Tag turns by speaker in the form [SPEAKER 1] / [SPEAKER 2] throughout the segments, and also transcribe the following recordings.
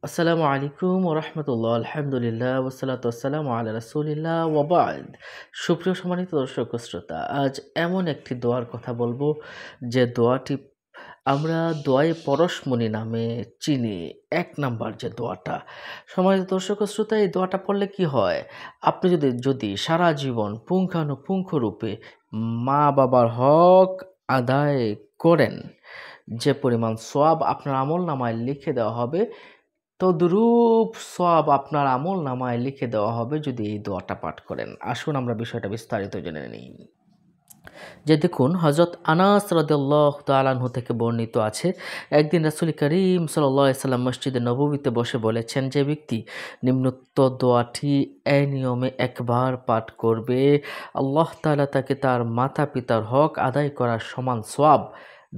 [SPEAKER 1] আসসালামু আলাইকুম ওরহমতুল্লাহ আলহামদুলিল্লাহ ওসালাত আসসালামু আলা রাসূলিল্লাহ ওয়া বা'দ। সুপ্রিয় সম্মানিত দর্শক ও শ্রোতা, আজ এমন একটি দোয়ার কথা বলবো যে দোয়াটি আমরা দোয়ায়ে পরশমণি নামে চিনি। এক নাম্বার যে দোয়াটা, সম্মানিত দর্শক ও শ্রোতা, এই দোয়াটা পড়লে কি হয়? আপনি যদি সারা জীবন পুঙ্খানুপুঙ্খ রূপে মা বাবার হক আদায় করেন, যে পরিমাণ সওয়াব আপনার আমলনামায় লিখে দেওয়া হবে, তদ্রূপ সওয়াব আপনার আমলনামায় লিখে দেওয়া হবে যদি এই দোয়াটা পাঠ করেন। আসুন আমরা বিষয়টা বিস্তারিত জেনে নিই। যে দেখুন, হযরত আনাস রাদিয়াল্লাহু তাআলা আনহু থেকে বর্ণিত আছে, একদিন রাসূল করিম সাল্লাল্লাহু আলাইহি সাল্লাম মসজিদে নববীতে বসে বলেছেন, যে ব্যক্তি নিম্নোক্ত দোয়াটি এই নিয়মে একবার পাঠ করবে, আল্লাহ তাআলা তাকে তার মাতা পিতার হক আদায় করার সমান সওয়াব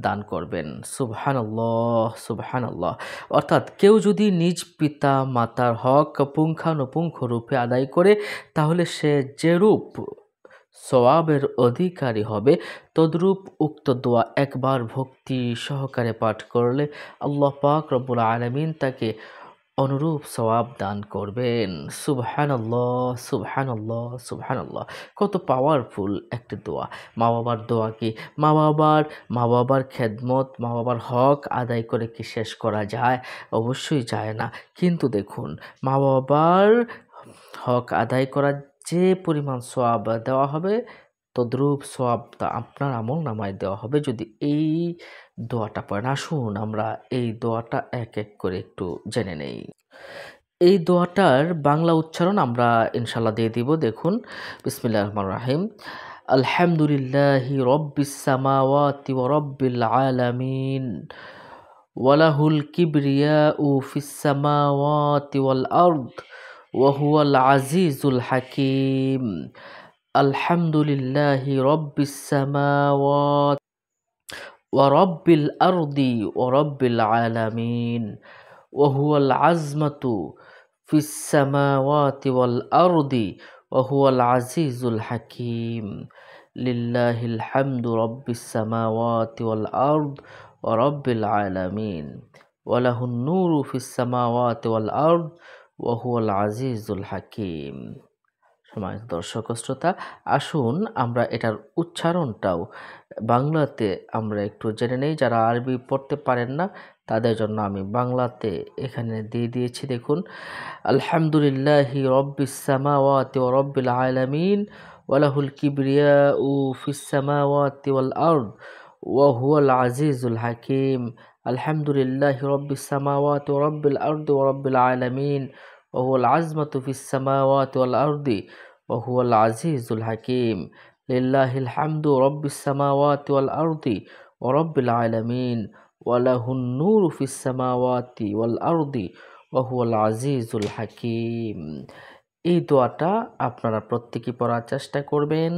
[SPEAKER 1] দান করবেন। সুবহানাল্লাহ, সুবহানাল্লাহ। অর্থাৎ কেউ যদি নিজ পিতা মাতার হক পুঙ্খানুপুঙ্খ রূপে আদায় করে, তাহলে সে যেরূপ সওয়াবের অধিকারী হবে, তদ্রূপ উক্ত দোয়া একবার ভক্তি সহকারে পাঠ করলে আল্লাহ পাক রব্বুল আলামিন তাকে অনুরূপ সওয়াব দান করবেন। সুবহানাল্লাহ, সুবহানাল্লাহ, সুবহানাল্লাহ। কত পাওয়ারফুল একটি দোয়া! মা বাবার দোয়া কি, মা বাবার খেদমত, মা বাবার হক আদায় করে কি শেষ করা যায়? অবশ্যই যায় না। কিন্তু দেখুন, মা বাবার হক আদায় করার যে পরিমাণ সওয়াব দেওয়া হবে, তদ্রূপ সওয়াব আপনার আমলনামায় দেওয়া হবে যদি এই দোয়াটা পড়েন। আসুন আমরা এই দোয়াটা এক এক করে একটু জেনে নেই। এই দোয়াটার বাংলা উচ্চারণ আমরা ইনশাল্লাহ দিয়ে দিব। দেখুন, বিসমিল্লাহির রহমানির রহিম। আলহামদুলিল্লাহি রব্বিস সামাওয়াতি ওয়া রব্বিল আলামিন ওয়ালাহুল কিবরিয়াউ ফিস সামাওয়াতি ওয়াল আরদ ওয়া হুয়াল আজিজুল হাকীম। আলহামদুলিল্লাহি রব্বিস সামাওয়াতি ওয়া রব্বিল আরদি ওয়া রব্বিল আলামিন ওয়া হুয়াল আযমাতু ফিস সামাওয়াতি ওয়াল আরদি ওয়া হুয়াল আজিজুল হাকীম। লিল্লাহিল হামদু রব্বিস সামাওয়াতি ওয়াল আরদ ওয়া রব্বিল আলামিন ওয়া লাহুন নূরু ফিস সামাওয়াতি ওয়াল আরদ ওয়া হুয়াল আজিজুল হাকীম। সম্মানিত দর্শক ও শ্রোতা, আসুন আমরা এটার উচ্চারণটাও বাংলাতে আমরা একটু জেনে নেই। যারা আরবি পড়তে পারেন না, তাদের জন্য আমি বাংলাতে এখানে দিয়ে দিয়েছি। দেখুন, আলহামদুলিল্লাহি রব্বিস সামাওয়াতি ওয়া রব্বিল আলামিন ওয়ালাহুল কিবরিয়াউ ফিস সামাওয়াতি ওয়াল আরদ ওয়া হুয়াল আজিজুল হাকীম। আলহামদুলিল্লাহি রব্বিস সামাওয়াতি ওয়া রব্বিল আরদি ওয়া রব্বিল আলামিন ওয়া হুয়াল আযমাতু ফিস সামাওয়াতি ওয়াল আরদি ওয়া হুয়াল আজিজুল হাকীম। লিল্লাহিল হামদু রব্বিস সামাওয়াতি ওয়াল আরদি ওয়া রব্বিল আলামিন ওয়া লাহুন নূরু ফিস সামাওয়াতি ওয়াল আরদি ওয়া হুয়াল আজিজুল হাকীম। এই দোয়াটা আপনারা প্রত্যেকেই পড়ার চেষ্টা করবেন।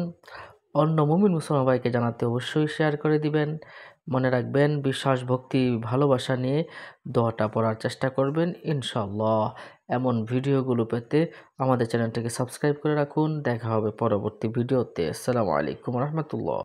[SPEAKER 1] অন্য মুমিন মুসলমান ভাইকে জানাতে অবশ্যই শেয়ার করে দিবেন। মনে রাখবেন, বিশ্বাস, ভক্তি, ভালোবাসা নিয়ে দোয়াটা পড়ার চেষ্টা করবেন ইনশাআল্লাহ। এমন ভিডিওগুলো পেতে আমাদের চ্যানেলটিকে সাবস্ক্রাইব করে রাখুন। দেখা হবে পরবর্তী ভিডিওতে। আসসালামু আলাইকুম ওয়া রাহমাতুল্লাহ।